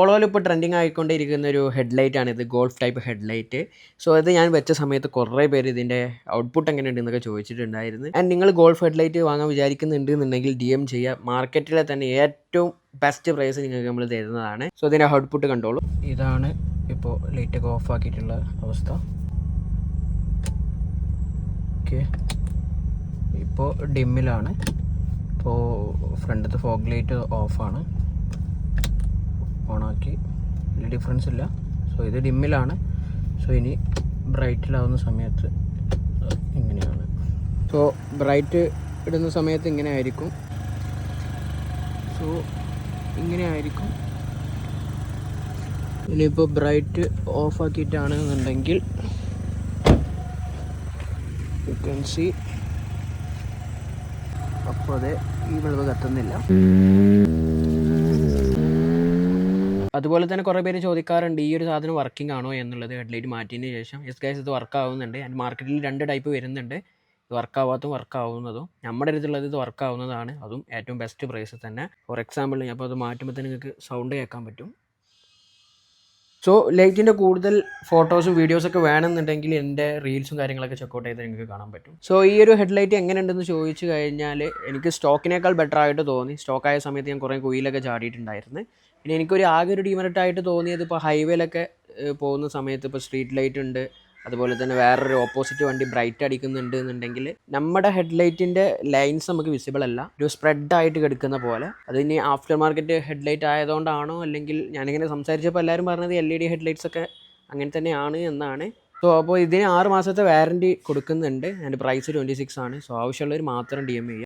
പോളോയിൽ ഇപ്പോൾ ട്രെൻഡിങ് ആയിക്കൊണ്ടിരിക്കുന്ന ഒരു ഹെഡ്ലൈറ്റാണിത്, golf type headlight. So ഇത് ഞാൻ വെച്ച സമയത്ത് കുറേ പേര് ഇതിൻ്റെ ഔട്ട്പുട്ട് എങ്ങനെയുണ്ട് എന്നൊക്കെ ചോദിച്ചിട്ടുണ്ടായിരുന്നു. ആൻഡ് നിങ്ങൾ ഗോൾഫ് ഹെഡ്ലൈറ്റ് വാങ്ങാൻ വിചാരിക്കുന്നുണ്ട് എന്നുണ്ടെങ്കിൽ DM ചെയ്യുക. മാർക്കറ്റിലെ തന്നെ ഏറ്റവും ബെസ്റ്റ് പ്രൈസ് നിങ്ങൾക്ക് നമ്മൾ തരുന്നതാണ്. സോ ഇതിൻ്റെ ഔട്ട്പുട്ട് കണ്ടോളൂ. ഇതാണ് ഇപ്പോൾ ലൈറ്റൊക്കെ ഓഫ് ആക്കിയിട്ടുള്ള അവസ്ഥ. ഓക്കെ, ഇപ്പോൾ ഡിമ്മിലാണ്. ഇപ്പോൾ ഫ്രണ്ടത്തെ ഫോഗ് ലൈറ്റ് ഓഫാണ്. ഓണാക്കി, വലിയ ഡിഫറൻസ് ഇല്ല. സോ ഇത് ഡിമ്മിലാണ്. സോ ഇനി ബ്രൈറ്റിലാവുന്ന സമയത്ത് ഇങ്ങനെയാണ്. സോ ബ്രൈറ്റ് ഇടുന്ന സമയത്ത് ഇങ്ങനെ ആയിരിക്കും. സോ ഇങ്ങനെ ആയിരിക്കും. ഇനിയിപ്പോൾ ബ്രൈറ്റ് ഓഫാക്കിയിട്ടാണെന്നുണ്ടെങ്കിൽ യു ക്യാൻ സീ, അപ്പോൾ അത് ഈ ബൾബ് കത്തുന്നില്ല. അതുപോലെ തന്നെ കുറേ പേര് ചോദിക്കാറുണ്ട് ഈ ഒരു സാധനം വർക്കിംഗ് ആണോ എന്നുള്ളത് ഹെഡ്ലൈറ്റ് മാറ്റിയതിന് ശേഷം. യെസ് ഗൈസ്, ഇത് വർക്ക് ആവുന്നുണ്ട്. ആൻഡ് മാർക്കറ്റിൽ 2 ടൈപ്പ് വരുന്നുണ്ട്, ഇത് വർക്കാവാത്തതും വർക്കാവുന്നതും. നമ്മുടെ അടുത്തുള്ളത് ഇത് വർക്കാവുന്നതാണ്, അതും ഏറ്റവും ബെസ്റ്റ് പ്രൈസ് തന്നെ. ഫോർ എക്സാമ്പിൾ ഞാൻ അപ്പോൾ അത് മാറ്റുമ്പോൾ തന്നെ നിങ്ങൾക്ക് സൗണ്ട് കേൾക്കാൻ പറ്റും. സോ ലൈറ്റിൻ്റെ കൂടുതൽ ഫോട്ടോസും വീഡിയോസൊക്കെ വേണമെന്നുണ്ടെങ്കിൽ എൻ്റെ റീൽസും കാര്യങ്ങളൊക്കെ ചെക്കൗട്ട് ചെയ്ത് നിങ്ങൾക്ക് കാണാൻ പറ്റും. സോ ഈ ഒരു ഹെഡ്ലൈറ്റ് എങ്ങനെയുണ്ടെന്ന് ചോദിച്ചു കഴിഞ്ഞാൽ എനിക്ക് സ്റ്റോക്കിനേക്കാൾ ബെറ്റർ ആയിട്ട് തോന്നി. സ്റ്റോക്കായ സമയത്ത് ഞാൻ കുറേ കുയിലൊക്കെ ചാടിയിട്ടുണ്ടായിരുന്നു. പിന്നെ എനിക്കൊരു ആകെ ഒരു ഡിമെറിറ്റായിട്ട് തോന്നിയത് ഇപ്പോൾ ഹൈവേയിലൊക്കെ പോകുന്ന സമയത്ത് ഇപ്പോൾ സ്ട്രീറ്റ് ലൈറ്റ് ഉണ്ട്, അതുപോലെ തന്നെ വേറൊരു ഓപ്പോസിറ്റ് വണ്ടി ബ്രൈറ്റ് അടിക്കുന്നുണ്ട് എന്നുണ്ടെങ്കിൽ നമ്മുടെ ഹെഡ്ലൈറ്റിൻ്റെ ലൈൻസ് നമുക്ക് വിസിബിൾ അല്ല, ഒരു സ്പ്രെഡായിട്ട് കിടക്കുന്ന പോലെ. അത് ഇനി ആഫ്റ്റർ മാർക്കറ്റ് ഹെഡ്ലൈറ്റ് ആയതുകൊണ്ടാണോ അല്ലെങ്കിൽ ഞാനിങ്ങനെ സംസാരിച്ചപ്പോൾ എല്ലാവരും പറഞ്ഞത് LED ഹെഡ്ലൈറ്റ്സ് ഒക്കെ അങ്ങനെ തന്നെയാണ് എന്നാണ്. സോ അപ്പോൾ ഇതിന് 6 മാസത്തെ വാറൻറ്റി കൊടുക്കുന്നുണ്ട്. അതിൻ്റെ പ്രൈസ് 26 ആണ്. സോ ആവശ്യമുള്ളവർ മാത്രം DM ചെയ്യുക.